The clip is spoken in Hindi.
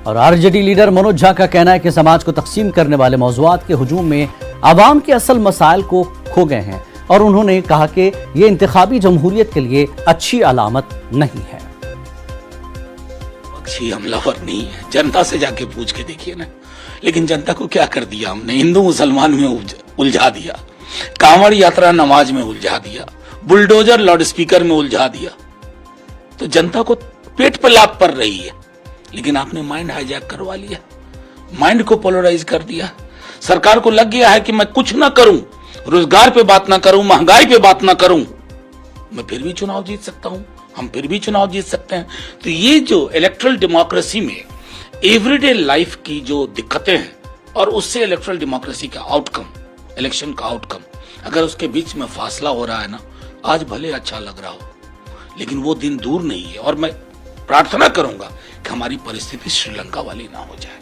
और आरजेडी लीडर मनोज झा का कहना है कि समाज को तकसीम करने वाले मौज़ूआत के हुजूम में आवाम के असल मसाइल को खो गए हैं और उन्होंने कहा कि ये इंतखाबी जमहूरियत के लिए अच्छी अलामत नहीं है। पक्षी हमलावर नहीं है, जनता से जाके पूछ के देखिए ना। लेकिन जनता को क्या कर दिया हमने, हिंदू मुसलमान में उलझा दिया, कांवड़ यात्रा नमाज में उलझा दिया, बुलडोजर लाउडस्पीकर में उलझा दिया। तो जनता को पेट पे लात पड़ रही है, लेकिन आपने माइंड हाईजैक करवा लिया, माइंड को पोलराइज कर दिया। सरकार को लग गया है कि मैं कुछ ना करूं, रोजगार पे बात ना करूं, महंगाई पे बात ना करूं, मैं फिर भी चुनाव जीत सकता हूं, हम फिर भी चुनाव जीत सकते हैं। तो ये जो इलेक्टोरल डेमोक्रेसी में एवरीडे लाइफ की जो दिक्कतें हैं और उससे इलेक्टोरल डेमोक्रेसी का आउटकम, इलेक्शन का आउटकम, अगर उसके बीच में फासला हो रहा है ना, आज भले अच्छा लग रहा हो, लेकिन वो दिन दूर नहीं है। और मैं प्रार्थना करूंगा कि हमारी परिस्थिति श्रीलंका वाली ना हो जाए।